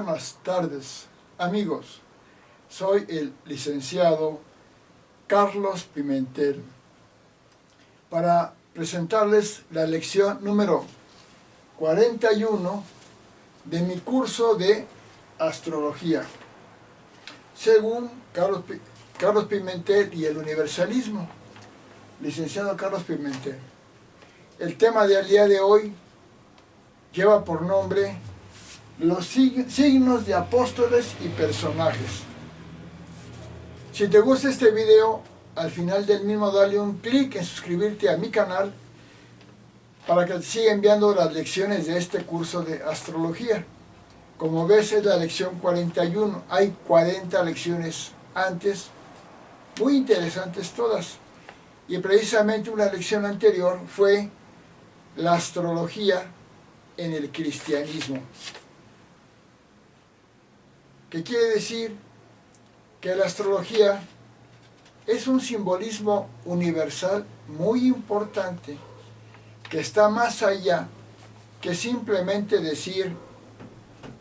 Buenas tardes, amigos. Soy el licenciado Carlos Pimentel para presentarles la lección número 41 de mi curso de astrología, según Carlos Pimentel y el universalismo. Licenciado Carlos Pimentel. El tema del día de hoy lleva por nombre los signos de apóstoles y personajes. Si te gusta este video, al final del mismo dale un clic en suscribirte a mi canal para que te siga enviando las lecciones de este curso de astrología. Como ves, es la lección 41. Hay 40 lecciones antes, muy interesantes todas. Y precisamente una lección anterior fue la astrología en el cristianismo. ¿Qué quiere decir? Que la astrología es un simbolismo universal muy importante, que está más allá que simplemente decir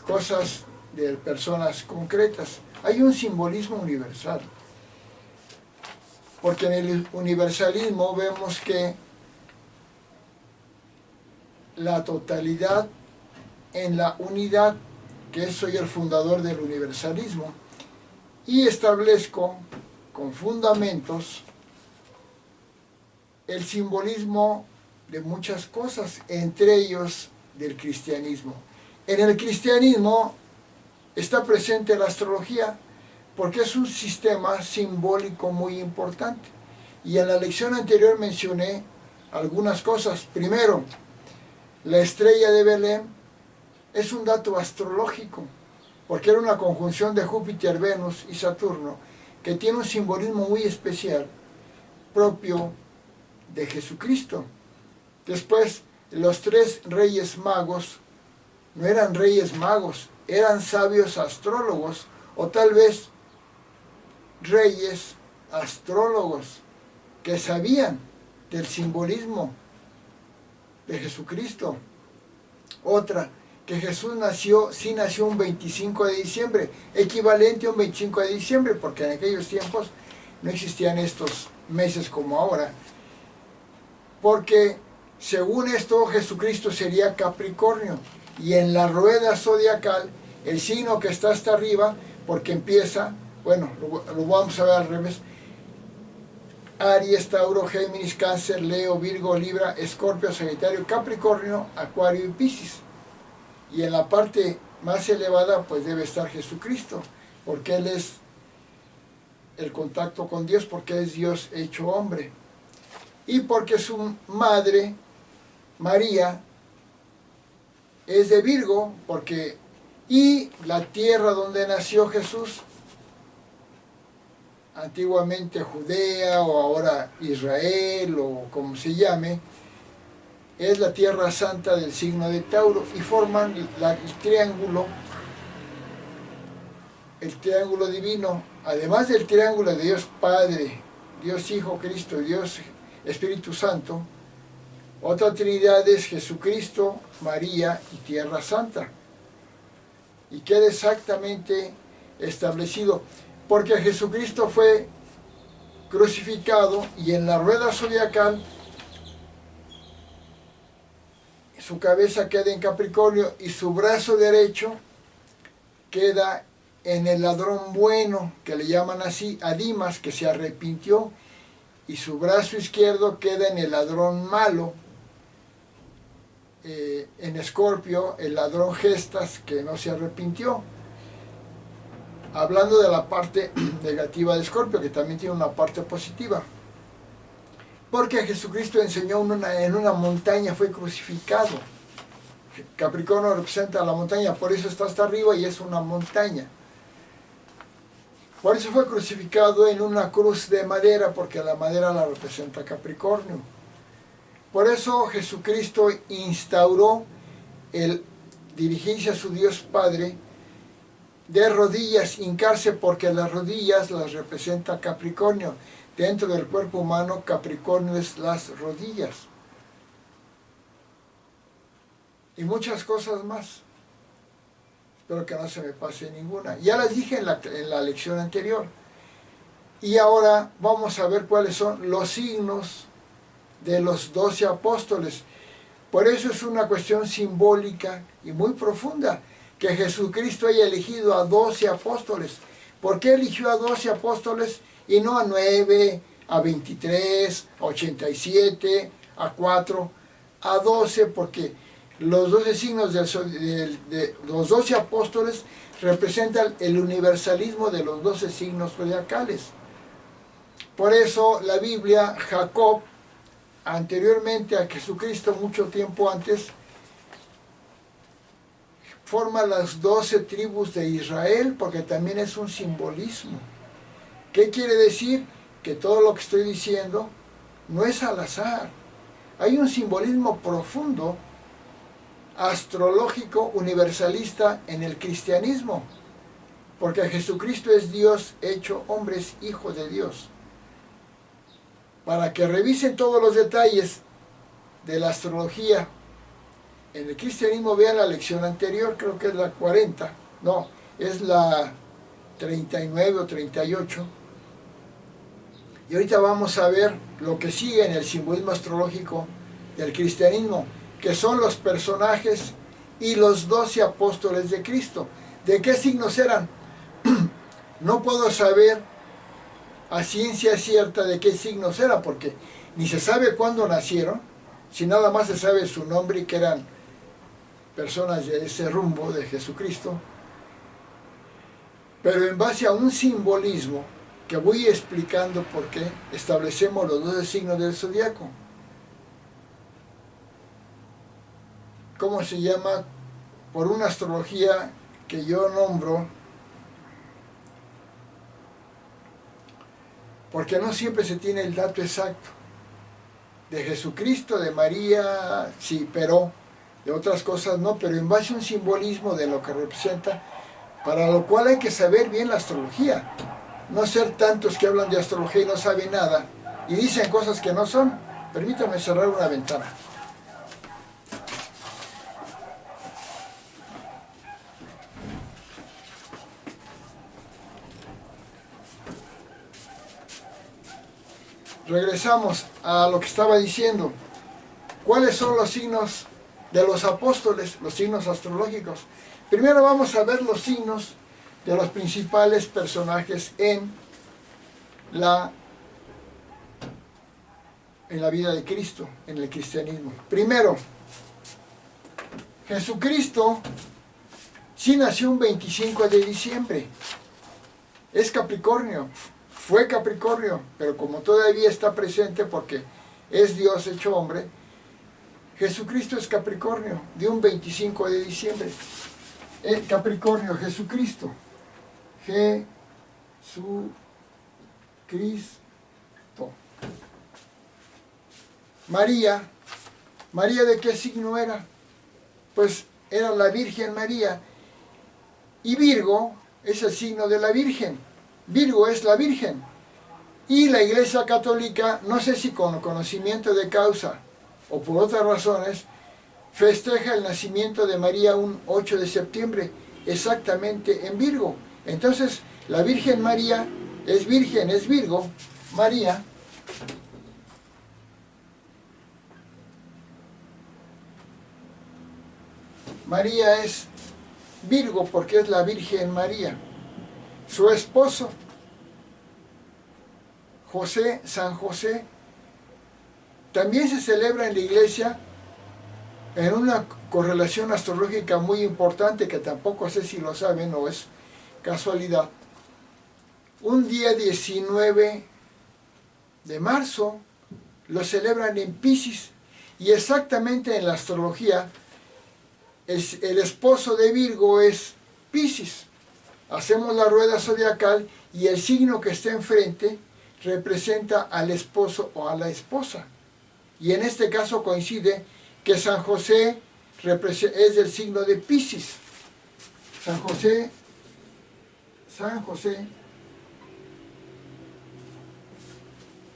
cosas de personas concretas. Hay un simbolismo universal, porque en el universalismo vemos que la totalidad en la unidad, que soy el fundador del universalismo, y establezco con fundamentos el simbolismo de muchas cosas, entre ellos del cristianismo. En el cristianismo está presente la astrología porque es un sistema simbólico muy importante. Y en la lección anterior mencioné algunas cosas. Primero, la estrella de Belén es un dato astrológico, porque era una conjunción de Júpiter, Venus y Saturno, que tiene un simbolismo muy especial, propio de Jesucristo. Después, los 3 reyes magos no eran reyes magos, eran sabios astrólogos, o tal vez reyes astrólogos, que sabían del simbolismo de Jesucristo. Otra, que Jesús sí nació un 25 de diciembre, equivalente a un 25 de diciembre, porque en aquellos tiempos no existían estos meses como ahora. Porque según esto Jesucristo sería Capricornio, y en la rueda zodiacal, el signo que está hasta arriba, porque empieza, bueno, lo vamos a ver al revés, Aries, Tauro, Géminis, Cáncer, Leo, Virgo, Libra, Escorpio, Sagitario, Capricornio, Acuario y Piscis. Y en la parte más elevada pues debe estar Jesucristo, porque Él es el contacto con Dios, porque es Dios hecho hombre. Y porque su madre, María, es de Virgo, y la tierra donde nació Jesús, antiguamente Judea o ahora Israel o como se llame, es la tierra santa del signo de Tauro, y forman el triángulo divino, además del triángulo de Dios Padre, Dios Hijo, Cristo, Dios Espíritu Santo. Otra trinidad es Jesucristo, María y Tierra Santa, y queda exactamente establecido, porque Jesucristo fue crucificado, y en la rueda zodiacal su cabeza queda en Capricornio y su brazo derecho queda en el ladrón bueno, que le llaman así, a Dimas, que se arrepintió, y su brazo izquierdo queda en el ladrón malo, en Escorpio, el ladrón Gestas, que no se arrepintió. Hablando de la parte negativa de Escorpio, que también tiene una parte positiva. Porque Jesucristo enseñó en una montaña, fue crucificado. Capricornio representa la montaña, por eso está hasta arriba y es una montaña. Por eso fue crucificado en una cruz de madera, porque la madera la representa Capricornio. Por eso Jesucristo instauró el dirigirse a su Dios Padre de rodillas, hincarse, porque las rodillas las representa Capricornio. Dentro del cuerpo humano, Capricornio es las rodillas. Y muchas cosas más. Espero que no se me pase ninguna. Ya las dije en la lección anterior. Y ahora vamos a ver cuáles son los signos de los 12 apóstoles. Por eso es una cuestión simbólica y muy profunda que Jesucristo haya elegido a 12 apóstoles. ¿Por qué eligió a 12 apóstoles y no a 9, a 23, a 87, a 4, a 12? Porque los 12 signos de los 12 apóstoles representan el universalismo de los 12 signos zodiacales. Por eso la Biblia, Jacob, anteriormente a Jesucristo, mucho tiempo antes, forma las 12 tribus de Israel, porque también es un simbolismo. ¿Qué quiere decir? Que todo lo que estoy diciendo no es al azar. Hay un simbolismo profundo, astrológico, universalista en el cristianismo, porque Jesucristo es Dios hecho hombre, es Hijo de Dios. Para que revisen todos los detalles de la astrología en el cristianismo, vean la lección anterior, creo que es la 40, no, es la 39 o 38. Y ahorita vamos a ver lo que sigue en el simbolismo astrológico del cristianismo, que son los personajes y los 12 apóstoles de Cristo. ¿De qué signos eran? No puedo saber a ciencia cierta de qué signos eran, porque ni se sabe cuándo nacieron, si nada más se sabe su nombre y que eran personas de ese rumbo de Jesucristo, pero en base a un simbolismo que voy explicando por qué establecemos los 12 signos del zodiaco. ¿Cómo se llama? Por una astrología que yo nombro, porque no siempre se tiene el dato exacto. De Jesucristo, de María, sí, pero de otras cosas no, pero en base a un simbolismo de lo que representa, para lo cual hay que saber bien la astrología. No ser tantos que hablan de astrología y no saben nada, y dicen cosas que no son. Permítame cerrar una ventana. Regresamos a lo que estaba diciendo. ¿Cuáles son los signos de los apóstoles, los signos astrológicos? Primero vamos a ver los signos de los principales personajes en la vida de Cristo, en el cristianismo. Primero, Jesucristo sí nació un 25 de diciembre. Es Capricornio. Fue Capricornio, pero como todavía está presente porque es Dios hecho hombre, Jesucristo es Capricornio, de un 25 de diciembre. Capricornio, Jesucristo. Jesucristo. María. ¿María de qué signo era? Pues era la Virgen María. Y Virgo es el signo de la Virgen. Virgo es la Virgen. Y la Iglesia Católica, no sé si con conocimiento de causa o por otras razones, festeja el nacimiento de María un 8 de septiembre, exactamente en Virgo. Entonces, la Virgen María es Virgen, es Virgo, María. María es Virgo porque es la Virgen María. Su esposo, José, San José, también se celebra en la iglesia en una correlación astrológica muy importante que tampoco sé si lo saben o es casualidad. Un día 19 de marzo lo celebran en Piscis y exactamente en la astrología el esposo de Virgo es Piscis. Hacemos la rueda zodiacal y el signo que está enfrente representa al esposo o a la esposa. Y en este caso coincide que San José es del signo de Piscis. San José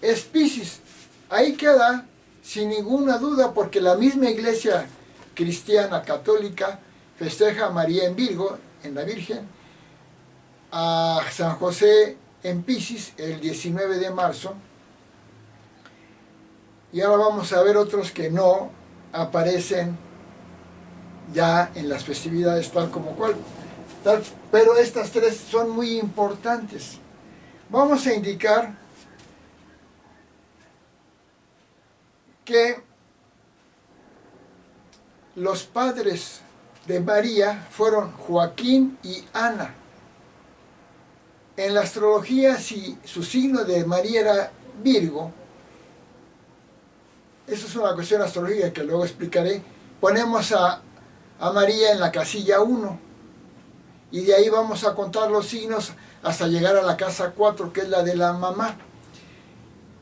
es Piscis. Ahí queda sin ninguna duda porque la misma iglesia cristiana católica festeja a María en Virgo en la Virgen, a San José en Piscis el 19 de marzo, y ahora vamos a ver otros que no aparecen ya en las festividades tal como cual, pero estas tres son muy importantes. Vamos a indicar que los padres de María fueron Joaquín y Ana. En la astrología, si su signo de María era Virgo, eso es una cuestión astrológica que luego explicaré, ponemos a María en la casilla 1, y de ahí vamos a contar los signos hasta llegar a la casa 4, que es la de la mamá.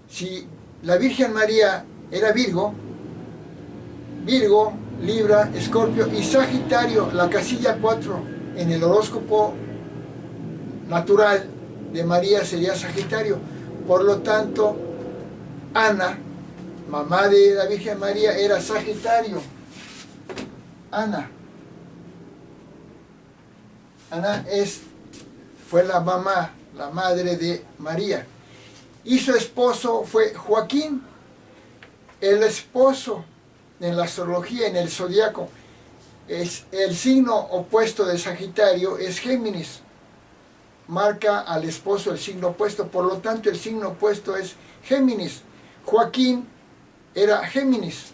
Si la Virgen María era Virgo, Libra, Escorpio y Sagitario, la casilla 4 en el horóscopo natural de María sería Sagitario. Por lo tanto, Ana, mamá de la Virgen María, era Sagitario. Ana fue la mamá, la madre de María. Y su esposo fue Joaquín. El esposo en la astrología, en el zodiaco, es el signo opuesto de Sagitario, es Géminis. Marca al esposo el signo opuesto, por lo tanto el signo opuesto es Géminis. Joaquín era Géminis.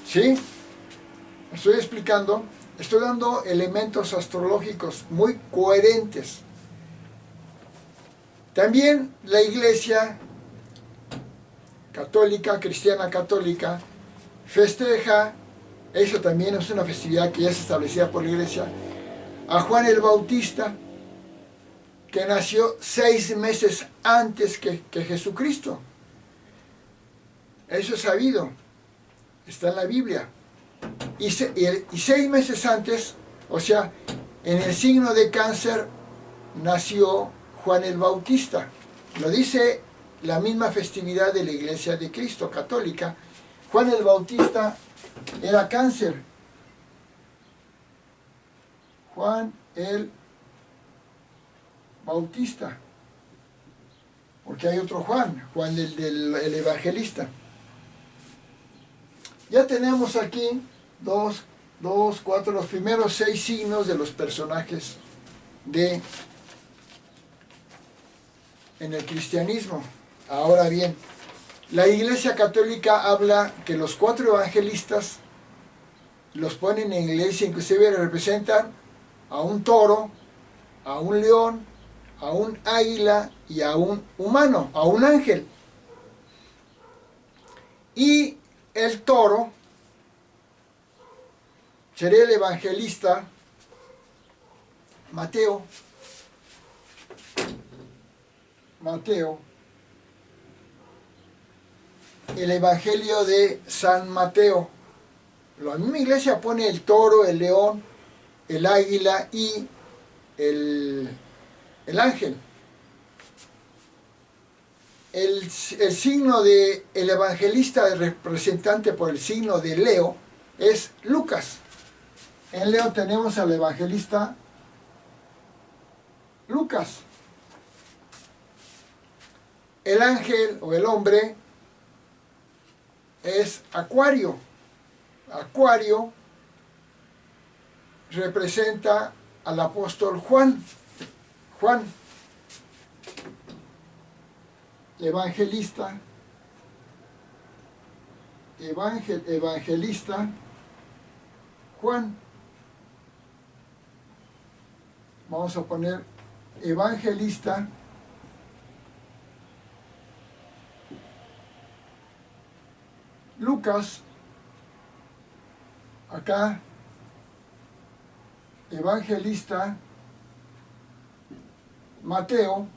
¿Sí? Estoy explicando, estoy dando elementos astrológicos muy coherentes. También la Iglesia católica, cristiana católica, festeja, eso también es una festividad que ya se establecía por la Iglesia, a Juan el Bautista, que nació 6 meses antes que Jesucristo. Eso es sabido, está en la Biblia. Y 6 meses antes, o sea, en el signo de Cáncer, nació Juan el Bautista. Lo dice la misma festividad de la Iglesia de Cristo católica. Juan el Bautista era Cáncer. Juan el Bautista. Porque hay otro Juan, Juan el Evangelista. Ya tenemos aquí 2, 4, los primeros 6 signos de los personajes en el cristianismo. Ahora bien, la Iglesia Católica habla que los 4 evangelistas los ponen en la iglesia, inclusive representan a un toro, a un león, a un águila y a un humano, a un ángel. Y el toro sería el evangelista Mateo. El Evangelio de San Mateo. La misma iglesia pone el toro, el león, el águila y el ángel. El signo del evangelista representante por el signo de Leo es Lucas. En Leo tenemos al evangelista Lucas. El ángel o el hombre es Acuario. Acuario representa al apóstol Juan. Evangelista Juan. Vamos a poner evangelista Lucas. Acá, evangelista Mateo.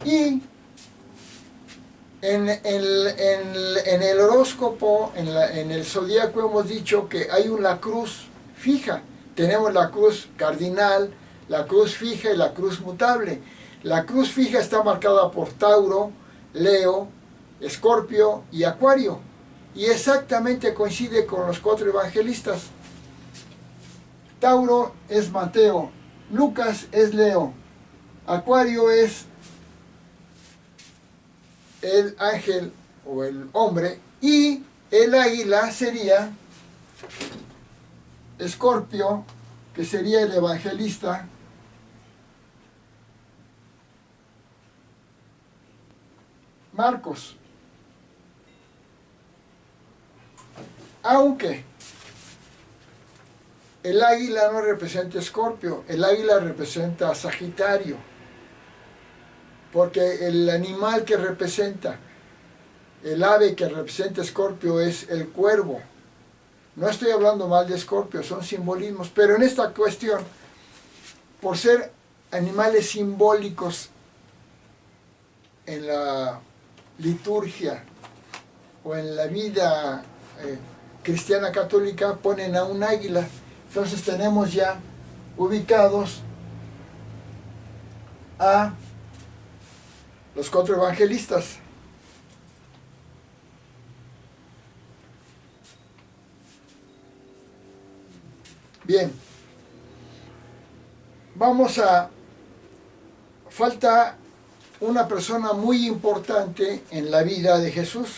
Y en el horóscopo, en el zodíaco hemos dicho que hay una cruz fija. Tenemos la cruz cardinal, la cruz fija y la cruz mutable. La cruz fija está marcada por Tauro, Leo, Escorpio y Acuario. Y exactamente coincide con los 4 evangelistas. Tauro es Mateo, Lucas es Leo, Acuario es el ángel o el hombre, y el águila sería Escorpio, que sería el evangelista, Marcos. Aunque el águila no representa a Escorpio, el águila representa a Sagitario, porque el animal que representa, el ave que representa a Escorpio es el cuervo. No estoy hablando mal de Escorpio, son simbolismos, pero en esta cuestión, por ser animales simbólicos en la liturgia o en la vida cristiana católica, ponen a un águila. Entonces tenemos ya ubicados a los 4 evangelistas. Bien, falta una persona muy importante en la vida de Jesús,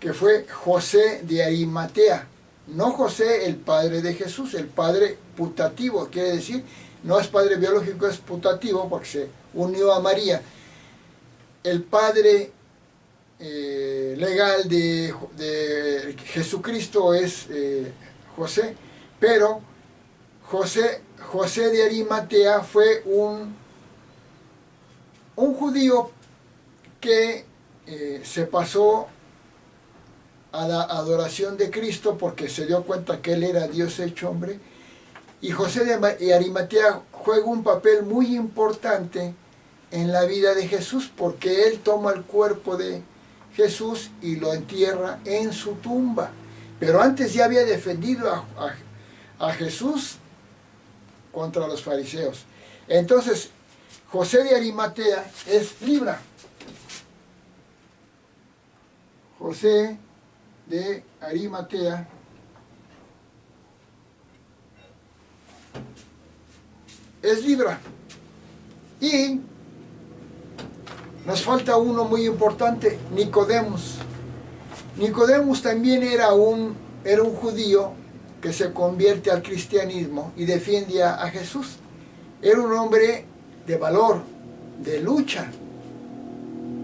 que fue José de Arimatea. No José, el padre de Jesús, el padre putativo, quiere decir, no es padre biológico, es putativo porque se unió a María. El padre legal de Jesucristo es José, pero José de Arimatea fue un judío que se pasó a la adoración de Cristo porque se dio cuenta que Él era Dios hecho hombre. Y José de Arimatea juega un papel muy importante en la vida de Jesús, porque Él toma el cuerpo de Jesús y lo entierra en su tumba. Pero antes ya había defendido a Jesús contra los fariseos. Entonces, José de Arimatea es Libra. José de Arimatea es Libra. Y nos falta uno muy importante, Nicodemus. Nicodemus también era un judío que se convierte al cristianismo y defiende a Jesús. Era un hombre de valor, de lucha.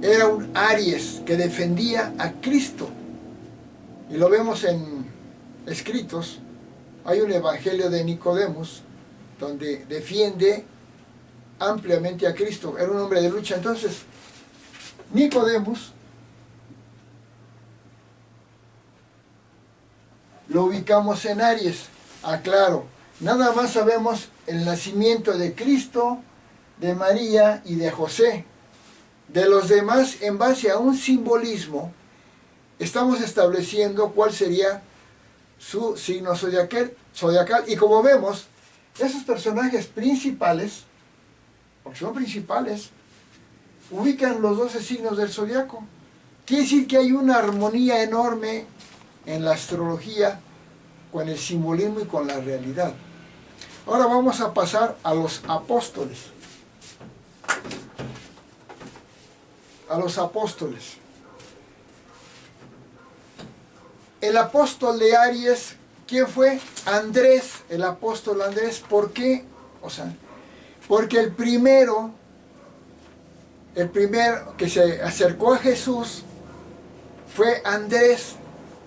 Era un Aries que defendía a Cristo. Y lo vemos en escritos. Hay un evangelio de Nicodemus donde defiende ampliamente a Cristo. Era un hombre de lucha. Entonces, Nicodemus lo ubicamos en Aries. Aclaro, nada más sabemos el nacimiento de Cristo, de María y de José. De los demás, en base a un simbolismo, estamos estableciendo cuál sería su signo zodiacal. Y como vemos, esos personajes principales, porque son principales, ubican los 12 signos del zodiaco. Quiere decir que hay una armonía enorme en la astrología con el simbolismo y con la realidad. Ahora vamos a pasar a los apóstoles. A los apóstoles. El apóstol de Aries, ¿quién fue? Andrés, el apóstol Andrés. ¿Por qué? Porque el primero que se acercó a Jesús fue Andrés,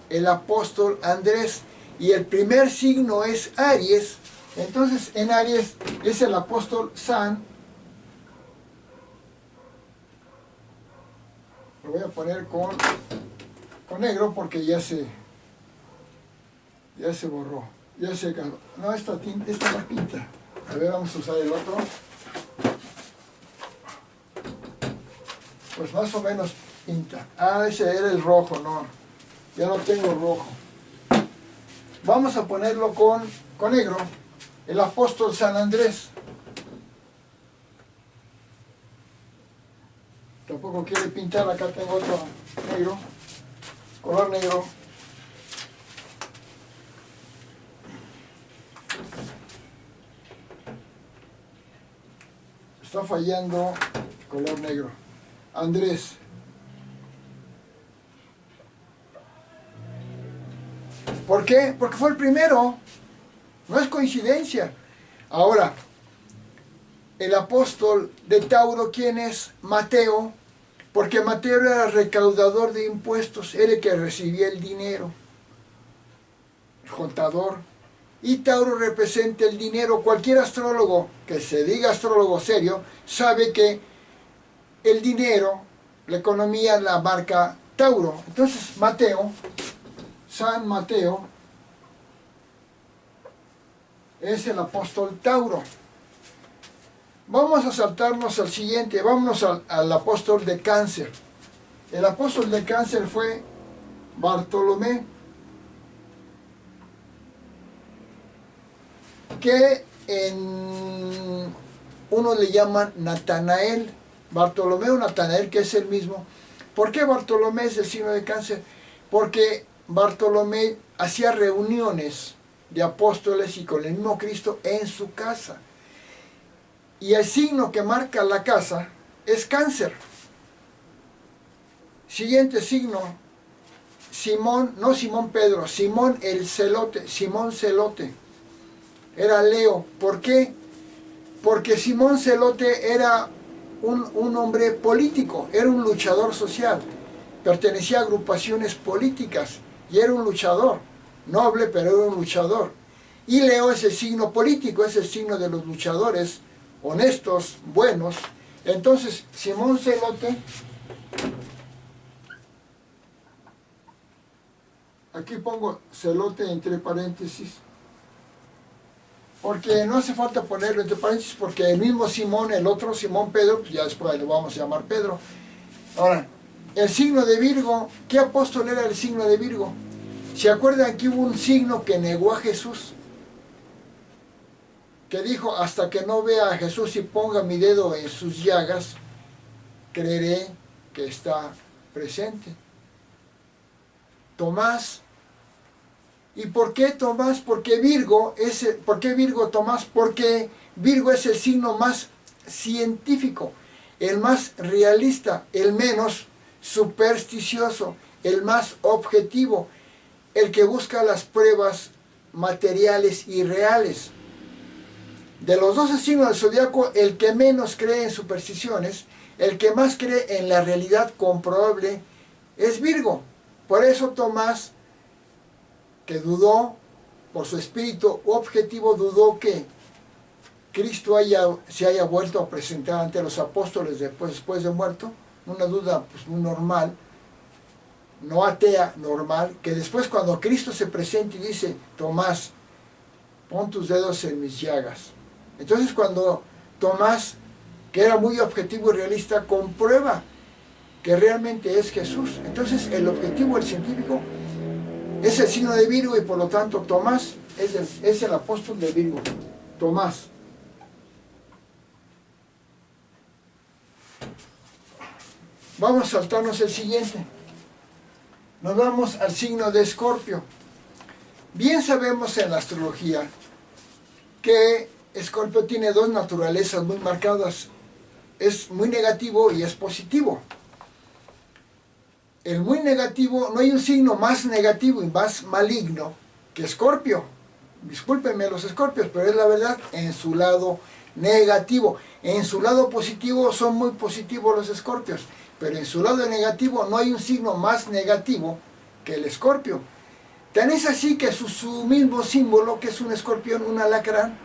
el apóstol Andrés, y el primer signo es Aries. Entonces en Aries es el apóstol San. Lo voy a poner con negro porque ya se borró, ya se caló. No, esta no pinta. A ver, vamos a usar el otro. Pues más o menos pinta. Ah, ese era el rojo, no. Ya no tengo rojo. Vamos a ponerlo con negro. El apóstol San Andrés. lo quiere pintar, acá tengo otro negro, color negro. Está fallando color negro. Andrés. ¿Por qué? Porque fue el primero. No es coincidencia. Ahora, el apóstol de Tauro, ¿quién es? Mateo. Porque Mateo era recaudador de impuestos, era el que recibía el dinero, el contador. Y Tauro representa el dinero. Cualquier astrólogo que se diga astrólogo serio sabe que el dinero, la economía la marca Tauro. Entonces Mateo, San Mateo, es el apóstol Tauro. Vamos a saltarnos al siguiente, vámonos al apóstol de Cáncer. El apóstol de Cáncer fue Bartolomé, que uno le llaman Natanael, Bartolomé o Natanael, que es el mismo. ¿Por qué Bartolomé es el signo de Cáncer? Porque Bartolomé hacía reuniones de apóstoles y con el mismo Cristo en su casa. Y el signo que marca la casa es Cáncer. Siguiente signo, Simón, no Simón Pedro, Simón el Celote, Simón Celote. Era Leo. ¿Por qué? Porque Simón Celote era un hombre político, era un luchador social, pertenecía a agrupaciones políticas y era un luchador, noble pero era un luchador. Y Leo es el signo político, es el signo de los luchadores, honestos, buenos. Entonces, Simón Celote, aquí pongo Celote entre paréntesis, porque no hace falta ponerlo entre paréntesis, porque el mismo Simón, el otro Simón Pedro, pues ya después lo vamos a llamar Pedro. Ahora, el signo de Virgo, ¿qué apóstol era el signo de Virgo? ¿Se acuerdan que hubo un signo que negó a Jesús? Que dijo, hasta que no vea a Jesús y ponga mi dedo en sus llagas, creeré que está presente. Tomás. ¿Y por qué Tomás? Porque Virgo es ¿por qué Virgo Tomás? Porque Virgo es el signo más científico, el más realista, el menos supersticioso, el más objetivo, el que busca las pruebas materiales y reales. De los 12 signos del zodiaco, el que menos cree en supersticiones, el que más cree en la realidad comprobable, es Virgo. Por eso Tomás, que dudó, por su espíritu objetivo, dudó que Cristo se haya vuelto a presentar ante los apóstoles después de muerto, una duda pues, muy normal, no atea, normal, que después cuando Cristo se presenta y dice, Tomás, pon tus dedos en mis llagas. Entonces cuando Tomás, que era muy objetivo y realista, comprueba que realmente es Jesús. Entonces el objetivo, el científico, es el signo de Virgo y por lo tanto Tomás es el apóstol de Virgo. Tomás. Vamos a saltarnos el siguiente. Nos vamos al signo de Escorpio. Bien sabemos en la astrología que Escorpio tiene dos naturalezas muy marcadas. Es muy negativo y es positivo. El muy negativo, no hay un signo más negativo y más maligno que Escorpio. Discúlpenme los escorpios, pero es la verdad, en su lado negativo. En su lado positivo son muy positivos los escorpios, pero en su lado negativo no hay un signo más negativo que el escorpio. Tan es así que su mismo símbolo, que es un escorpión, un alacrán,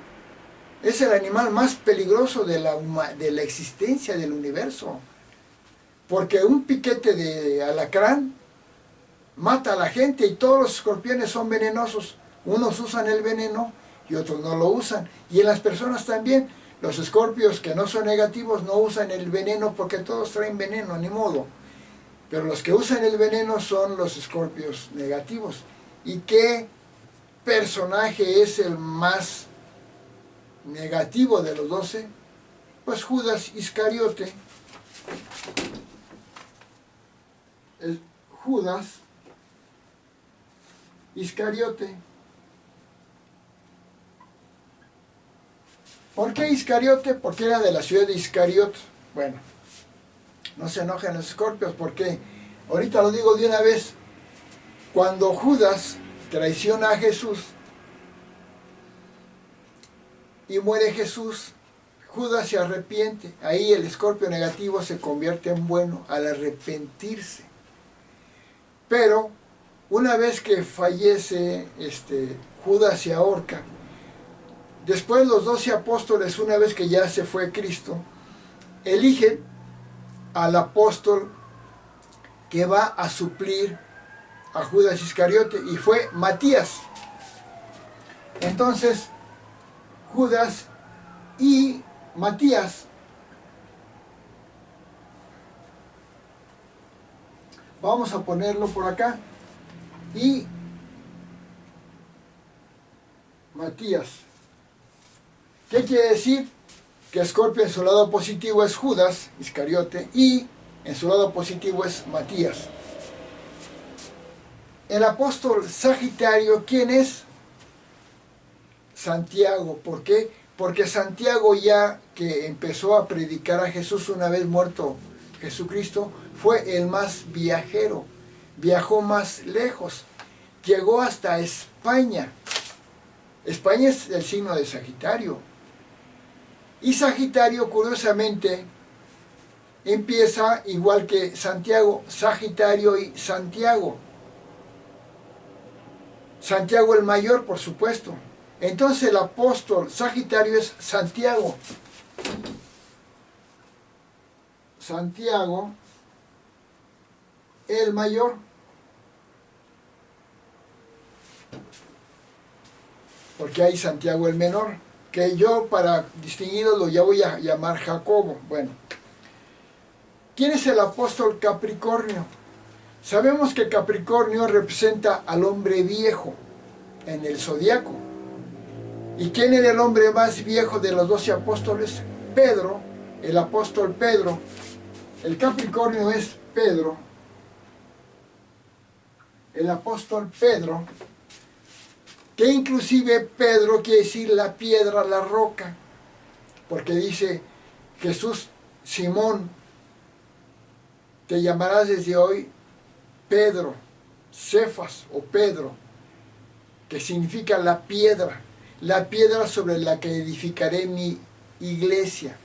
es el animal más peligroso de la existencia del universo. Porque un piquete de alacrán mata a la gente y todos los escorpiones son venenosos. Unos usan el veneno y otros no lo usan. Y en las personas también. Los escorpios que no son negativos no usan el veneno porque todos traen veneno, ni modo. Pero los que usan el veneno son los escorpios negativos. ¿Y qué personaje es el más negativo de los 12? Pues Judas Iscariote. es Judas Iscariote. ¿Por qué Iscariote? Porque era de la ciudad de Iscariot. Bueno, no se enojen los escorpios, porque ahorita lo digo de una vez. Cuando Judas traiciona a Jesús y muere Jesús, Judas se arrepiente. Ahí el escorpio negativo se convierte en bueno al arrepentirse. Pero una vez que fallece Judas se ahorca. Después los 12 apóstoles, una vez que ya se fue Cristo, eligen al apóstol que va a suplir a Judas Iscariote, y fue Matías. Entonces, Judas y Matías vamos a ponerlo por acá, y Matías. ¿Qué quiere decir? Que Escorpio en su lado positivo es Judas Iscariote y en su lado positivo es Matías. El apóstol Sagitario, ¿quién es? Santiago. ¿Por qué? Porque Santiago, ya que empezó a predicar a Jesús una vez muerto Jesucristo, fue el más viajero, viajó más lejos, llegó hasta España. España es el signo de Sagitario. Y Sagitario, curiosamente, empieza igual que Santiago, Sagitario y Santiago. Santiago el mayor, por supuesto. Entonces el apóstol Sagitario es Santiago. Santiago el mayor. Porque hay Santiago el menor, que yo para distinguirlo ya voy a llamar Jacobo. Bueno, ¿quién es el apóstol Capricornio? Sabemos que Capricornio representa al hombre viejo en el zodiaco. ¿Y quién era el hombre más viejo de los 12 apóstoles? Pedro, el apóstol Pedro. El Capricornio es Pedro. El apóstol Pedro, que inclusive Pedro quiere decir la piedra, la roca, porque dice Jesús: Simón, te llamarás desde hoy Pedro, Cefas o Pedro, que significa la piedra sobre la que edificaré mi iglesia.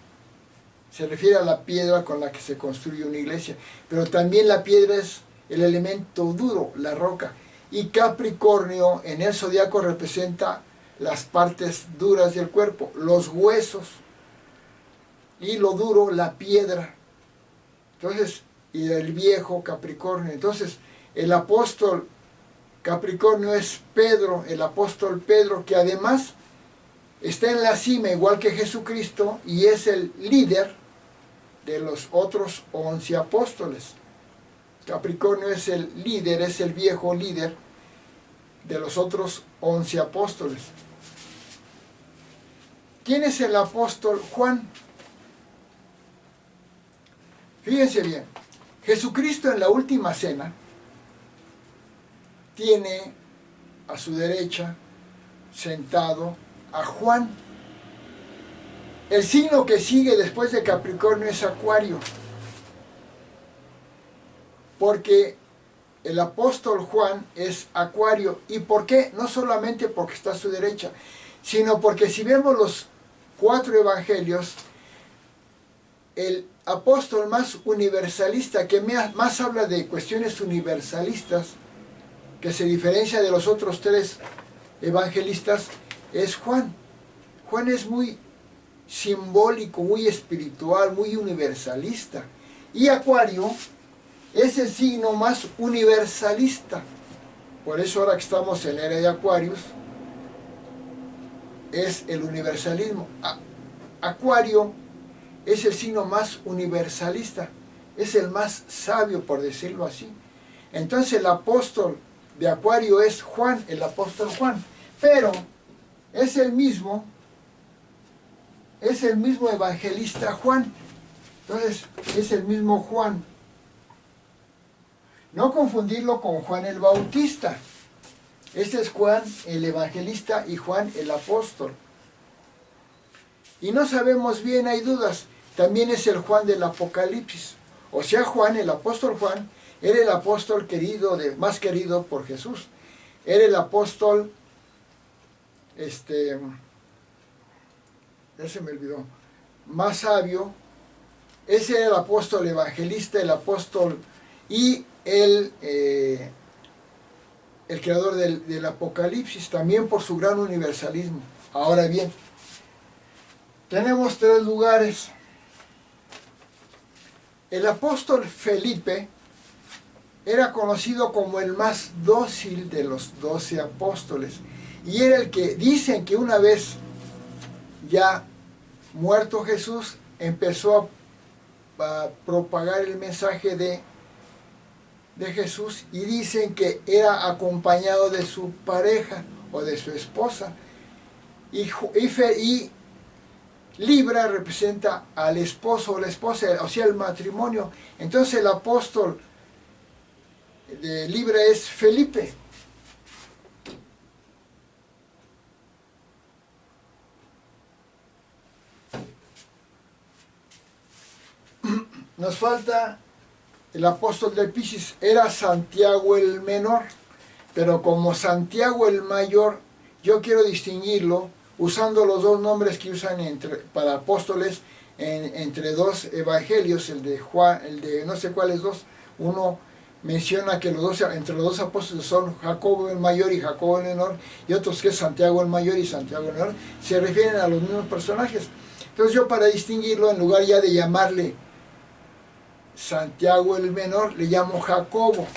Se refiere a la piedra con la que se construye una iglesia, pero también la piedra es el elemento duro, la roca. Y Capricornio en el zodiaco representa las partes duras del cuerpo, los huesos, y lo duro, la piedra. Entonces, y el viejo Capricornio. Entonces, el apóstol Capricornio es Pedro, el apóstol Pedro, que además está en la cima igual que Jesucristo y es el líder de los otros 11 apóstoles. Capricornio es el líder, es el viejo líder de los otros 11 apóstoles. ¿Quién es el apóstol Juan? Fíjense bien, Jesucristo en la última cena tiene a su derecha sentado a Juan. El signo que sigue después de Capricornio es Acuario, porque el apóstol Juan es Acuario. ¿Y por qué? No solamente porque está a su derecha, sino porque si vemos los 4 evangelios, el apóstol más universalista, que más habla de cuestiones universalistas, que se diferencia de los otros 3 evangelistas, es Juan. Juan es muy simbólico, muy espiritual, muy universalista. Y Acuario es el signo más universalista. Por eso ahora que estamos en la era de Acuarios, es el universalismo. Acuario es el signo más universalista, es el más sabio, por decirlo así. Entonces el apóstol de Acuario es Juan, el apóstol Juan, pero es el mismo evangelista Juan. Entonces es el mismo Juan. No confundirlo con Juan el Bautista. Este es Juan el Evangelista y Juan el Apóstol. Y no sabemos bien, hay dudas. También es el Juan del Apocalipsis. O sea, Juan, el apóstol Juan, era el apóstol querido, más querido por Jesús. Era el apóstol, ya se me olvidó, más sabio. Ese era el apóstol evangelista, el apóstol y el creador del Apocalipsis, también por su gran universalismo. Ahora bien, tenemos 3 lugares. El apóstol Felipe era conocido como el más dócil de los 12 apóstoles. Y era el que dicen que una vez ya muerto Jesús, empezó a propagar el mensaje de Jesús, y dicen que era acompañado de su pareja o de su esposa. Y Libra representa al esposo o la esposa, o sea, el matrimonio. Entonces el apóstol de Libra es Felipe. Nos falta el apóstol de Piscis, era Santiago el menor, pero como Santiago el mayor, yo quiero distinguirlo usando los 2 nombres que usan para apóstoles entre 2 evangelios, el de Juan, el de no sé cuáles 2. Uno menciona que entre los 2 apóstoles son Jacobo el mayor y Jacobo el menor, y otros que es Santiago el mayor y Santiago el menor, se refieren a los mismos personajes. Entonces yo, para distinguirlo, en lugar ya de llamarle Santiago el menor, le llamo Jacobo.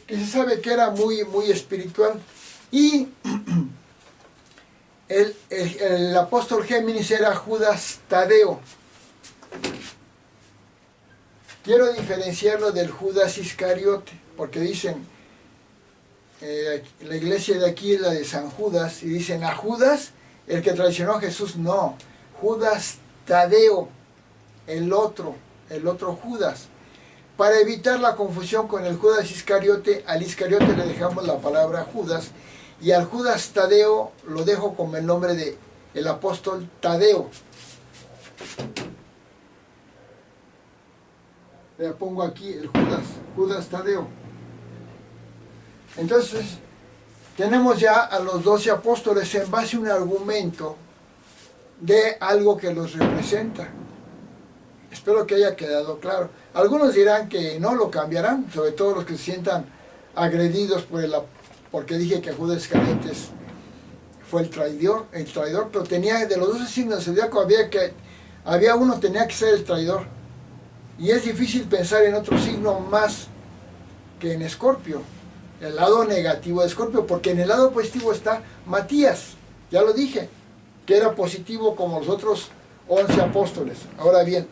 Que se sabe que era muy, muy espiritual. Y el apóstol Géminis era Judas Tadeo. Quiero diferenciarlo del Judas Iscariote, porque dicen, la iglesia de aquí es la de San Judas, y dicen a Judas, el que traicionó a Jesús. No, Judas Tadeo, el otro Judas. Para evitar la confusión con el Judas Iscariote, al Iscariote le dejamos la palabra Judas, y al Judas Tadeo lo dejo como el nombre de el apóstol Tadeo. Le pongo aquí el Judas Tadeo. Entonces, tenemos ya a los 12 apóstoles en base a un argumento de algo que los representa. Espero que haya quedado claro. Algunos dirán que no lo cambiarán, sobre todo los que se sientan agredidos porque dije que Judas Iscariote fue el traidor, pero tenía de los 12 signos del zodiaco, había uno tenía que ser el traidor. Y es difícil pensar en otro signo más que en Escorpio, el lado negativo de Escorpio, porque en el lado positivo está Matías, ya lo dije, que era positivo como los otros 11 apóstoles. Ahora bien,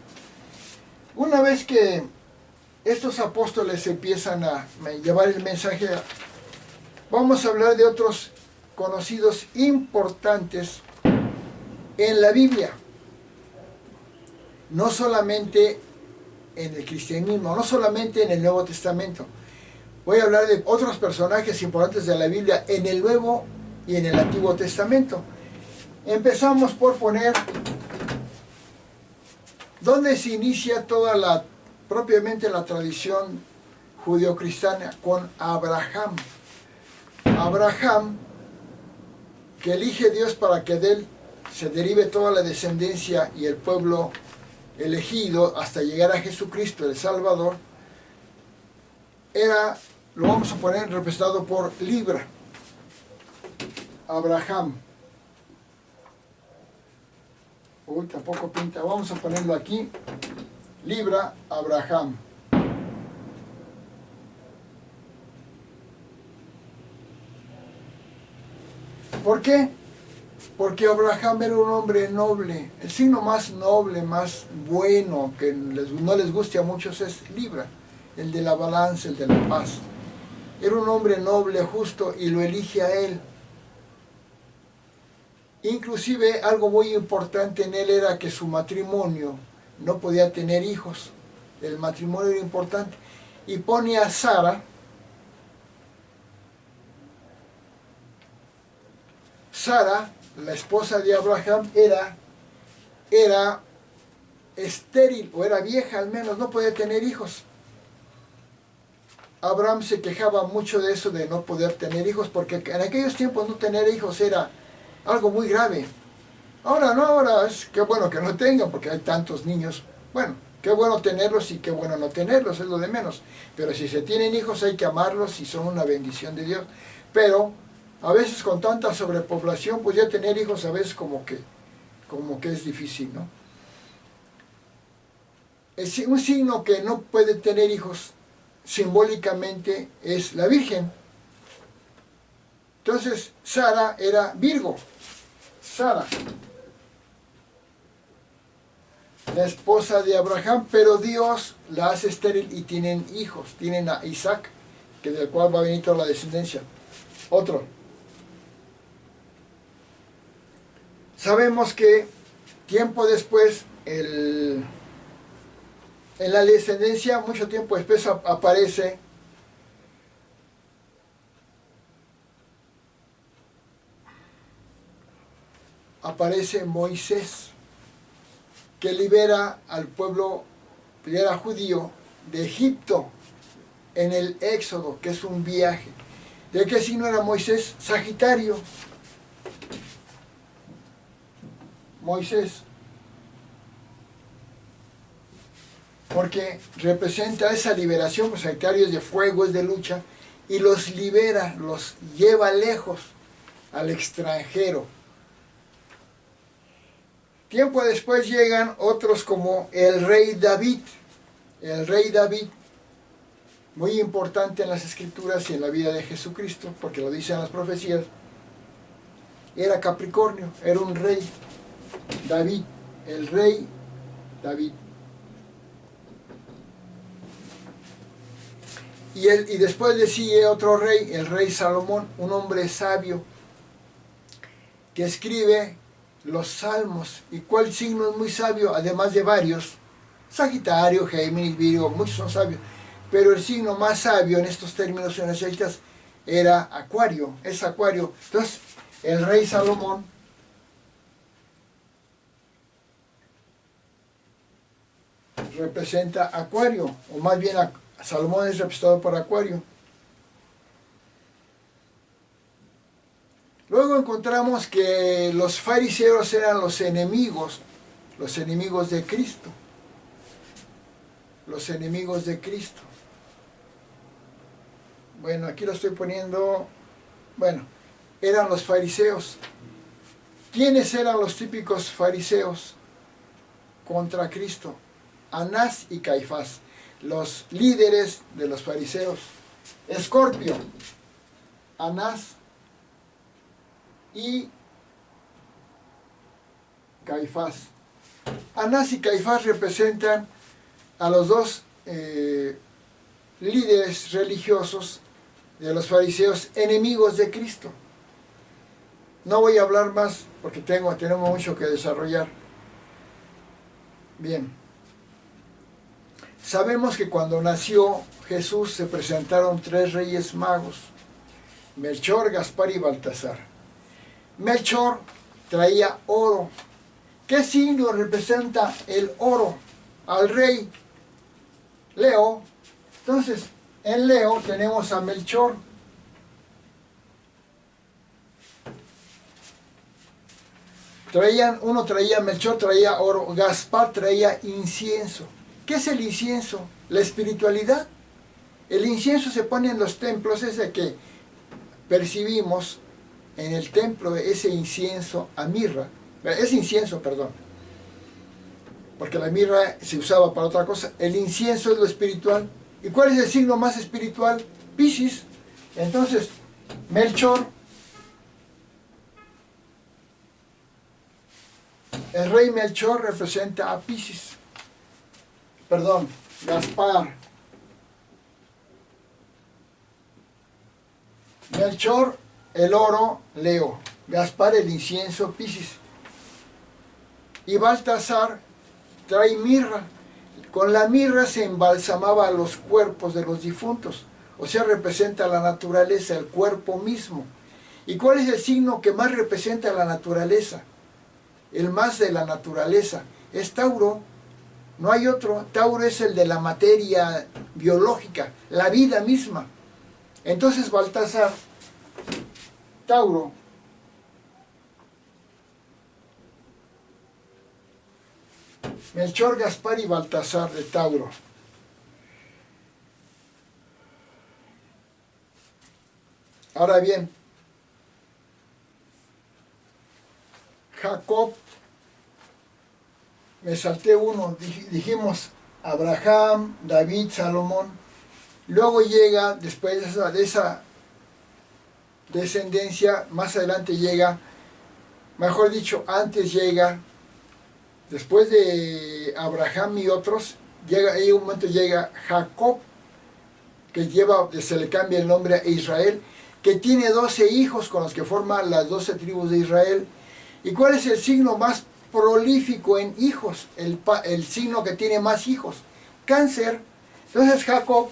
una vez que estos apóstoles empiezan a llevar el mensaje, vamos a hablar de otros conocidos importantes en la Biblia, no solamente en el cristianismo, no solamente en el Nuevo Testamento. Voy a hablar de otros personajes importantes de la Biblia en el Nuevo y en el Antiguo Testamento. Empezamos por poner dónde se inicia propiamente la tradición judeocristiana, con Abraham. Abraham, que elige Dios para que de él se derive toda la descendencia y el pueblo elegido hasta llegar a Jesucristo, el Salvador, lo vamos a poner representado por Libra. Abraham. Uy, tampoco pinta. Vamos a ponerlo aquí. Libra, Abraham. ¿Por qué? Porque Abraham era un hombre noble. El signo más noble, más bueno, que no les guste a muchos, es Libra, el de la balanza, el de la paz. Era un hombre noble, justo, y lo elige a él. Inclusive algo muy importante en él era que su matrimonio no podía tener hijos. El matrimonio era importante. Y pone a Sara, la esposa de Abraham, era estéril, o era vieja al menos, no podía tener hijos. Abraham se quejaba mucho de eso, de no poder tener hijos, porque en aquellos tiempos no tener hijos era algo muy grave. Ahora no, ahora es qué bueno que no tengan, porque hay tantos niños. Bueno, qué bueno tenerlos y qué bueno no tenerlos, es lo de menos. Pero si se tienen hijos hay que amarlos y son una bendición de Dios. Pero a veces con tanta sobrepoblación, pues ya tener hijos a veces como que es difícil, ¿no? Un signo que no puede tener hijos simbólicamente es la Virgen. Entonces Sara era Virgo. Sara, la esposa de Abraham, pero Dios la hace estéril y tienen hijos. Tienen a Isaac, que del cual va a venir toda la descendencia. Otro. Sabemos que tiempo después, en la descendencia, mucho tiempo después aparece Moisés, que libera al pueblo, libera judío de Egipto en el Éxodo, que es un viaje. ¿De qué signo era Moisés? Sagitario. Moisés. Porque representa esa liberación, pues Sagitario es de fuego, es de lucha, y los libera, los lleva lejos al extranjero. Tiempo después llegan otros como el rey David. El rey David, muy importante en las Escrituras y en la vida de Jesucristo, porque lo dicen las profecías, era Capricornio, era un rey. David, el rey David. Y después le sigue otro rey, el rey Salomón, un hombre sabio, que escribe los salmos. ¿Y cuál signo es muy sabio? Además de varios, Sagitario, Géminis, Virgo, muchos son sabios, pero el signo más sabio en estos términos financieros era Acuario, es Acuario. Entonces, el rey Salomón representa Acuario, o más bien Salomón es representado por Acuario. Luego encontramos que los fariseos eran los enemigos de Cristo. Los enemigos de Cristo. Bueno, aquí lo estoy poniendo, bueno, eran los fariseos. ¿Quiénes eran los típicos fariseos contra Cristo? Anás y Caifás, los líderes de los fariseos. Escorpio, Anás y Caifás. Anás y Caifás representan a los dos líderes religiosos de los fariseos, enemigos de Cristo. No voy a hablar más porque tenemos mucho que desarrollar. Bien. Sabemos que cuando nació Jesús se presentaron 3 reyes magos, Melchor, Gaspar y Baltasar. Melchor traía oro. ¿Qué signo representa el oro? Al rey Leo. Entonces, en Leo tenemos a Melchor. Melchor traía oro, Gaspar traía incienso. ¿Qué es el incienso? La espiritualidad. El incienso se pone en los templos, es de que percibimos en el templo ese incienso a mirra. Es incienso, perdón. Porque la mirra se usaba para otra cosa. El incienso es lo espiritual. ¿Y cuál es el signo más espiritual? Piscis. Entonces, Melchor, el rey Melchor representa a Piscis. Perdón, Gaspar. Melchor, el oro, Leo. Gaspar el incienso, Piscis. Y Baltasar trae mirra. Con la mirra se embalsamaba los cuerpos de los difuntos, o sea, representa la naturaleza, el cuerpo mismo. ¿Y cuál es el signo que más representa la naturaleza? El más de la naturaleza es Tauro, no hay otro. Tauro es el de la materia biológica, la vida misma. Entonces Baltasar, Tauro, Melchor, Gaspar y Baltasar de Tauro. Ahora bien, Jacob, me salté uno, dijimos Abraham, David, Salomón. Luego llega, después de esa descendencia, más adelante llega, mejor dicho, antes llega, después de Abraham y otros, en un momento llega Jacob, que se le cambia el nombre a Israel, que tiene 12 hijos con los que forman las 12 tribus de Israel. ¿Y cuál es el signo más prolífico en hijos? El signo que tiene más hijos, Cáncer. Entonces Jacob,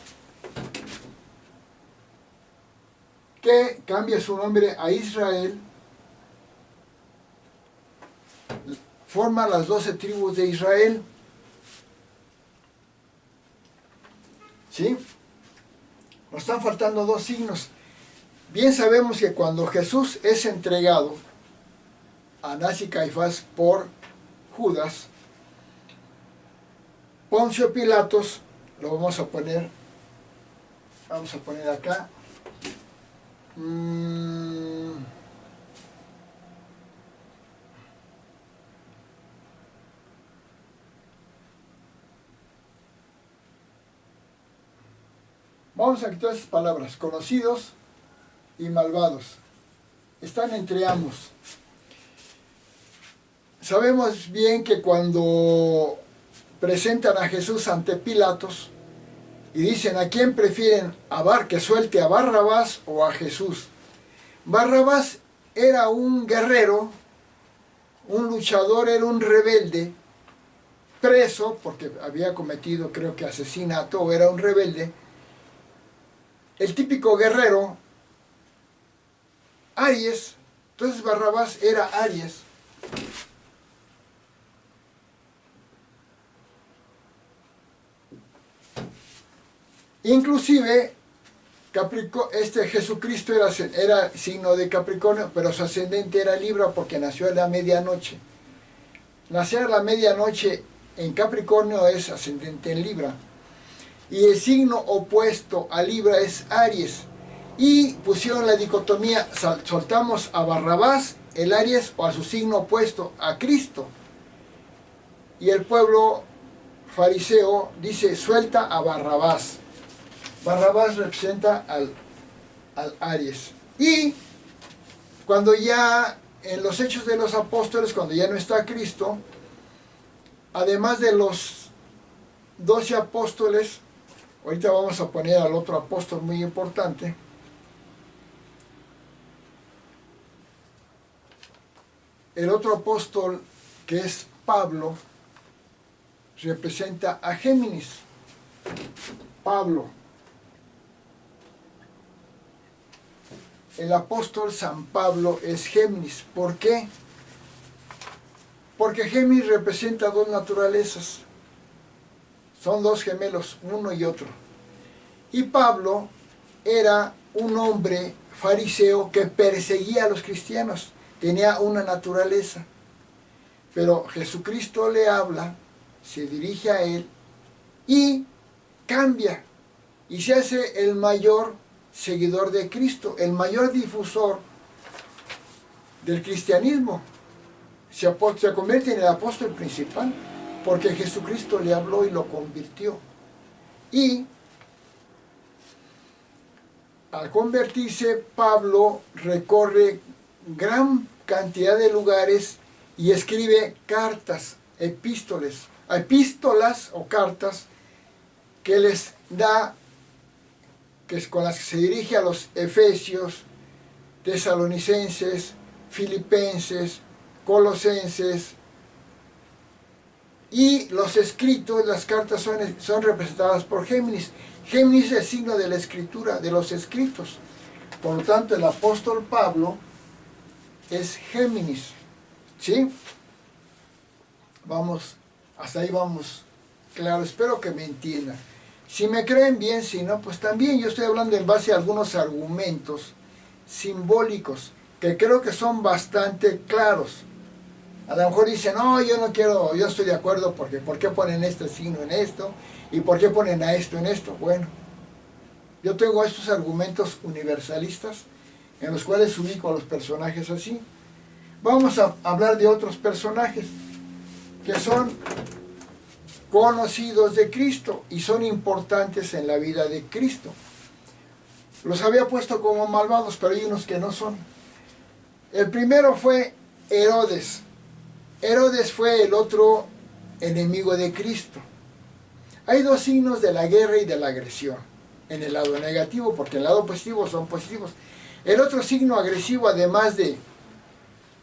que cambia su nombre a Israel, forma las 12 tribus de Israel. ¿Sí? Nos están faltando dos signos. Bien sabemos que cuando Jesús es entregado a Anás y Caifás por Judas, Poncio Pilatos, lo vamos a poner acá, vamos a quitar esas palabras, conocidos y malvados, están entre ambos. Sabemos bien que cuando presentan a Jesús ante Pilatos y dicen, ¿a quién prefieren que suelte a Barrabás o a Jesús? Barrabás era un guerrero, un luchador, era un rebelde, preso porque había cometido, creo que asesinato, o era un rebelde. El típico guerrero, Aries. Entonces Barrabás era Aries. Inclusive, Jesucristo era signo de Capricornio, pero su ascendente era Libra porque nació a la medianoche. Nacer a la medianoche en Capricornio es ascendente en Libra. Y el signo opuesto a Libra es Aries. Y pusieron la dicotomía, soltamos a Barrabás, el Aries, o a su signo opuesto, a Cristo. Y el pueblo fariseo dice, suelta a Barrabás. Barrabás representa al Aries. Y cuando ya, en los Hechos de los Apóstoles, cuando ya no está Cristo, además de los 12 apóstoles, ahorita vamos a poner al otro apóstol muy importante, el otro apóstol, que es Pablo, representa a Géminis. Pablo. El apóstol San Pablo es Géminis. ¿Por qué? Porque Géminis representa dos naturalezas. Son dos gemelos, uno y otro. Y Pablo era un hombre fariseo que perseguía a los cristianos. Tenía una naturaleza. Pero Jesucristo le habla, se dirige a él y cambia. Y se hace el mayor seguidor de Cristo, el mayor difusor del cristianismo. Se convierte en el apóstol principal porque Jesucristo le habló y lo convirtió. Y al convertirse, Pablo recorre gran cantidad de lugares y escribe cartas, epístolas o cartas que les da, que es con las que se dirige a los efesios, tesalonicenses, Filipenses, Colosenses, y los escritos, las cartas son representadas por Géminis. Géminis es el signo de la escritura, de los escritos. Por lo tanto, el apóstol Pablo es Géminis. ¿Sí? Vamos, hasta ahí vamos. Claro, espero que me entiendan. Si me creen bien, si no, pues también yo estoy hablando en base a algunos argumentos simbólicos que creo que son bastante claros. A lo mejor dicen, no, yo no quiero, yo estoy de acuerdo porque ¿por qué ponen este signo en esto? ¿Y por qué ponen a esto en esto? Bueno, yo tengo estos argumentos universalistas en los cuales ubico a los personajes así. Vamos a hablar de otros personajes que son conocidos de Cristo y son importantes en la vida de Cristo. Los había puesto como malvados, pero hay unos que no son. El primero fue Herodes. Herodes fue el otro enemigo de Cristo. Hay dos signos de la guerra y de la agresión. En el lado negativo, porque en el lado positivo son positivos. El otro signo agresivo, además de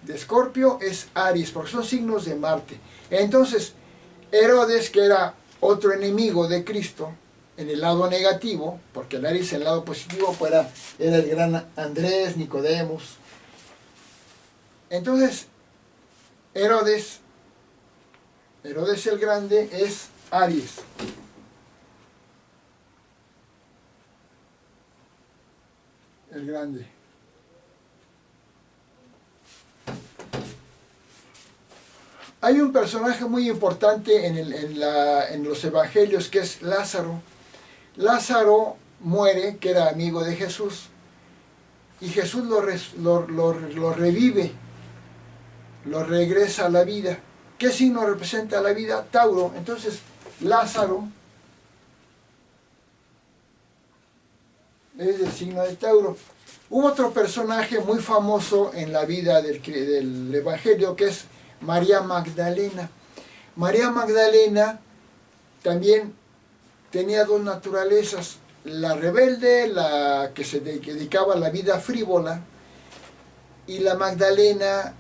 Escorpio, es Aries, porque son signos de Marte. Entonces, Herodes, que era otro enemigo de Cristo, en el lado negativo, porque el Aries en el lado positivo pues era el gran Andrés, Nicodemos. Entonces, Herodes el Grande es Aries. El Grande. Hay un personaje muy importante en los evangelios que es Lázaro. Lázaro muere, que era amigo de Jesús, y Jesús lo revive, lo regresa a la vida. ¿Qué signo representa la vida? Tauro. Entonces, Lázaro es el signo de Tauro. Hubo otro personaje muy famoso en la vida del Evangelio, que es María Magdalena. María Magdalena también tenía dos naturalezas, la rebelde, la que se dedicaba a la vida frívola, y la Magdalena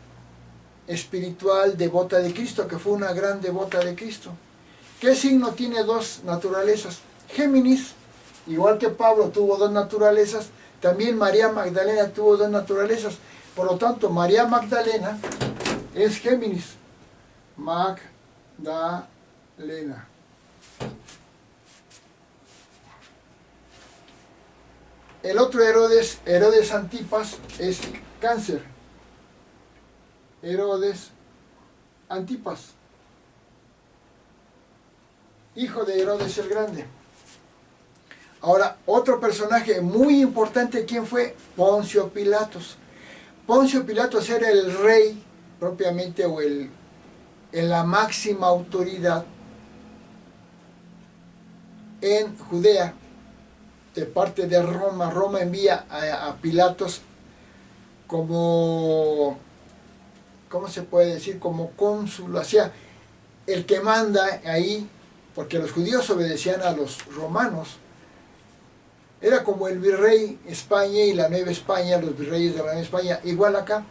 espiritual, devota de Cristo, que fue una gran devota de Cristo. ¿Qué signo tiene dos naturalezas? Géminis, igual que Pablo tuvo dos naturalezas, también María Magdalena tuvo dos naturalezas. Por lo tanto, María Magdalena es Géminis. Magdalena. El otro Herodes, Herodes Antipas, es Cáncer. Herodes Antipas, hijo de Herodes el Grande. Ahora, otro personaje muy importante, ¿quién fue? Poncio Pilatos. Poncio Pilatos era el rey, propiamente, o en la máxima autoridad en Judea, de parte de Roma. Roma envía a Pilatos como, ¿cómo se puede decir? Como cónsul, o sea, el que manda ahí, porque los judíos obedecían a los romanos. Era como el virrey España y la Nueva España, los virreyes de la Nueva España. Igual acá,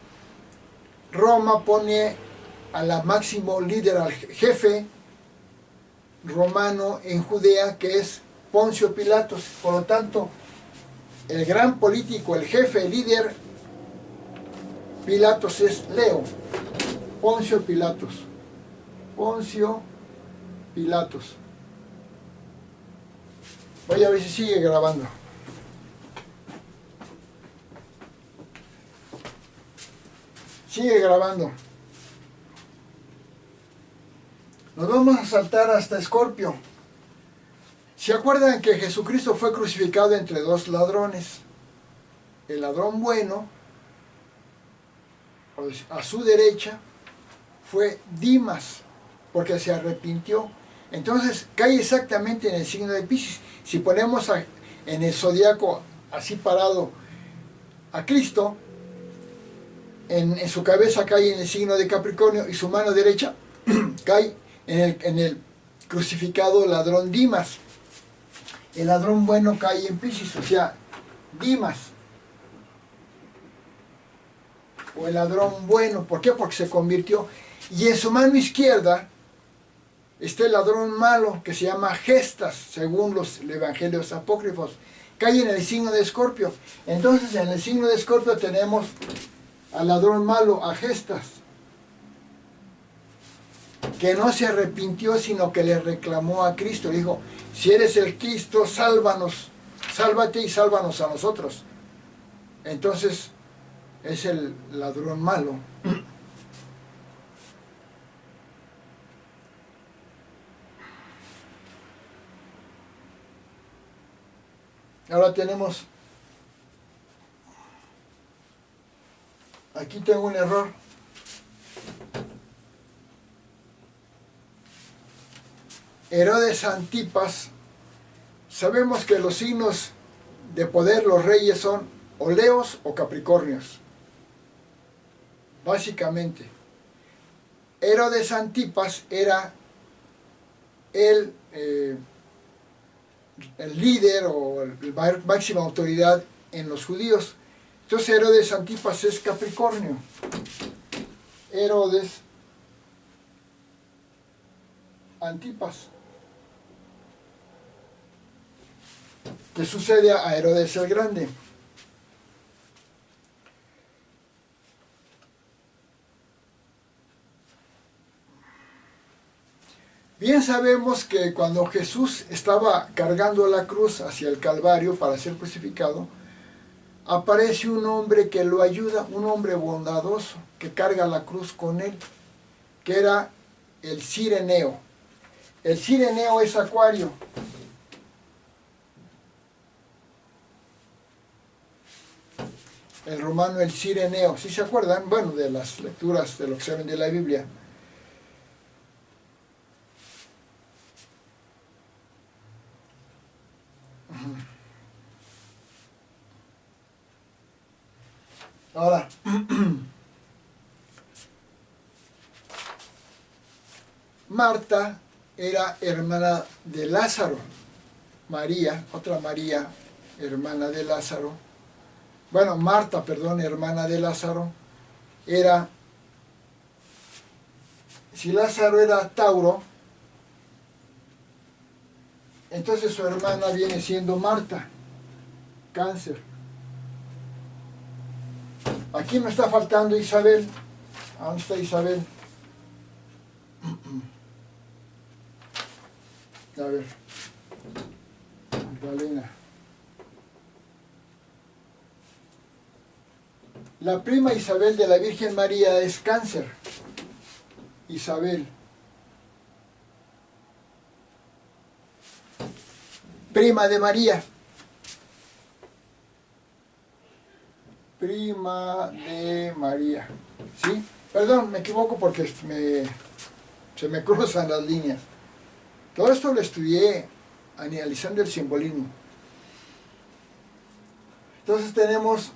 Roma pone a la máximo líder, al jefe romano en Judea, que es Poncio Pilatos. Por lo tanto, el gran político, el jefe, el líder, Pilatos es Leo. Poncio Pilatos. Poncio Pilatos. Voy a ver si sigue grabando. Sigue grabando. Nos vamos a saltar hasta Escorpio. ¿Se acuerdan que Jesucristo fue crucificado entre dos ladrones? El ladrón bueno, a su derecha, fue Dimas, porque se arrepintió. Entonces cae exactamente en el signo de Piscis. Si ponemos en el zodiaco así parado a Cristo, en su cabeza cae en el signo de Capricornio y su mano derecha cae en el crucificado ladrón Dimas. El ladrón bueno cae en Piscis, o sea, Dimas. o el ladrón bueno. ¿Por qué? Porque se convirtió. Y en su mano izquierda está el ladrón malo, que se llama Gestas, según los evangelios apócrifos. Cae en el signo de Escorpio. Entonces, en el signo de Escorpio tenemos al ladrón malo, a Gestas, que no se arrepintió, sino que le reclamó a Cristo. Le dijo, si eres el Cristo, sálvanos, sálvate y sálvanos a nosotros. Entonces, es el ladrón malo. Ahora tenemos, aquí tengo un error. Herodes Antipas, sabemos que los signos de poder, los reyes, son o Leos o Capricornios. Básicamente, Herodes Antipas era el líder o la máxima autoridad en los judíos. Entonces Herodes Antipas es Capricornio. Herodes Antipas, que sucede a Herodes el Grande. Bien sabemos que cuando Jesús estaba cargando la cruz hacia el Calvario para ser crucificado, aparece un hombre que lo ayuda, un hombre bondadoso que carga la cruz con él, que era el Cireneo. El Cireneo es Acuario. El romano, el Cireneo. ¿Sí se acuerdan? Bueno, de las lecturas de lo que saben de la Biblia. Ahora, Marta era hermana de Lázaro. María, otra María, hermana de Lázaro. Bueno, Marta, perdón, hermana de Lázaro, era, si Lázaro era Tauro, entonces su hermana viene siendo Marta, Cáncer. Aquí me está faltando Isabel. ¿Dónde está Isabel? A ver, Magdalena. La prima Isabel de la Virgen María es Cáncer. Isabel. Prima de María. Prima de María. ¿Sí? Perdón, me equivoco porque se me cruzan las líneas. Todo esto lo estudié analizando el simbolismo. Entonces tenemos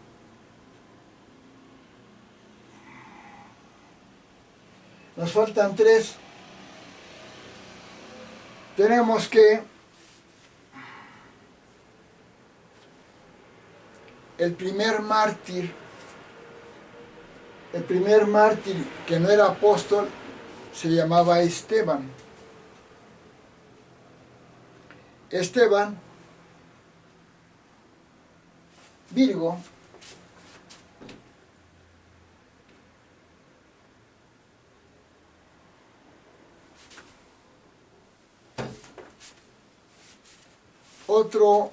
nos faltan 3. Tenemos que el primer mártir que no era apóstol se llamaba Esteban. Esteban, Virgo, otro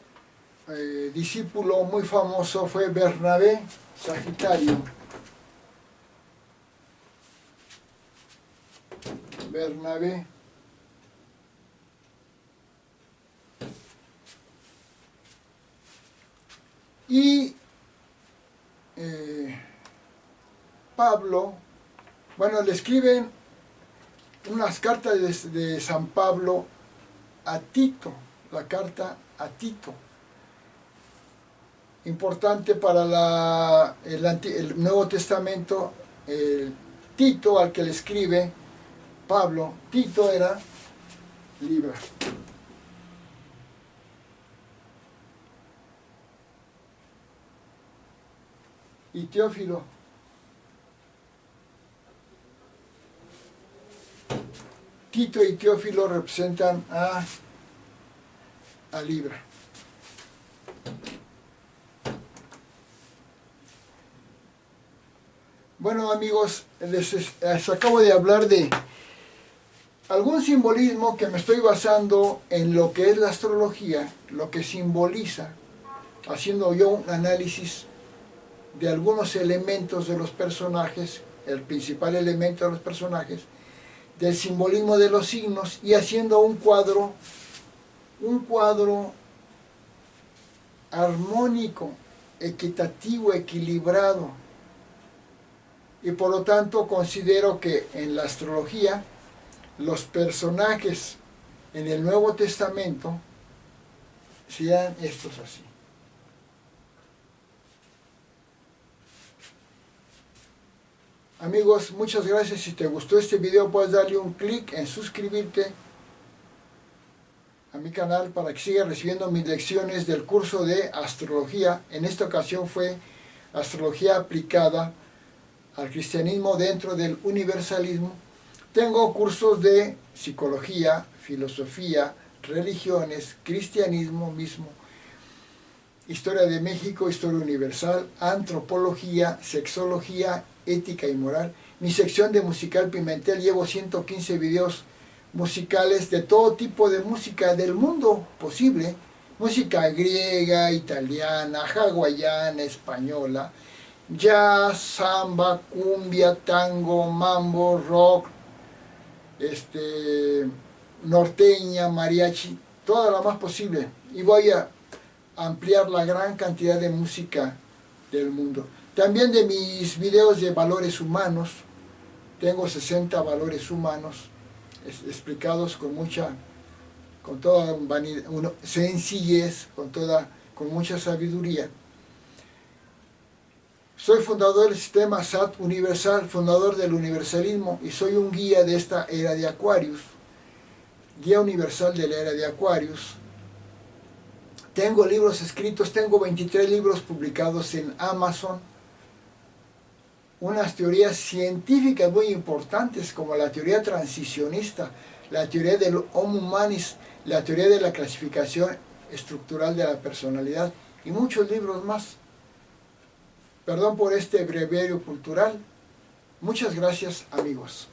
discípulo muy famoso fue Bernabé, Sagitario. Bernabé. Y Pablo, bueno, le escriben unas cartas de San Pablo a Tito, la carta a Tito. Importante para el Nuevo Testamento, Tito al que le escribe Pablo, Tito era Libra. Y Teófilo Tito y Teófilo representan a Libra. Bueno amigos, les acabo de hablar de algún simbolismo que me estoy basando en lo que es la astrología, lo que simboliza, haciendo yo un análisis de algunos elementos de los personajes, el principal elemento de los personajes, del simbolismo de los signos y haciendo un cuadro armónico, equitativo, equilibrado. Y por lo tanto considero que en la astrología los personajes en el Nuevo Testamento sean estos así. Amigos, muchas gracias. Si te gustó este video puedes darle un clic en suscribirte a mi canal para que sigas recibiendo mis lecciones del curso de astrología. En esta ocasión fue astrología aplicada al cristianismo dentro del universalismo. Tengo cursos de psicología, filosofía, religiones, cristianismo mismo, historia de México, historia universal, antropología, sexología, ética y moral. Mi sección de Musical Pimentel, llevo 115 videos musicales de todo tipo de música del mundo posible. Música griega, italiana, hawaiana, española, jazz, samba, cumbia, tango, mambo, rock, norteña, mariachi, toda la más posible. Y voy a ampliar la gran cantidad de música del mundo. También de mis videos de valores humanos, tengo 60 valores humanos explicados con toda sencillez, con mucha sabiduría. Soy fundador del sistema SAT universal, fundador del universalismo, y soy un guía de esta era de Aquarius, guía universal de la era de Aquarius. Tengo libros escritos, tengo 23 libros publicados en Amazon, unas teorías científicas muy importantes como la teoría transicionista, la teoría del Homo Humanis, la teoría de la clasificación estructural de la personalidad y muchos libros más. Perdón por este breviario cultural. Muchas gracias amigos.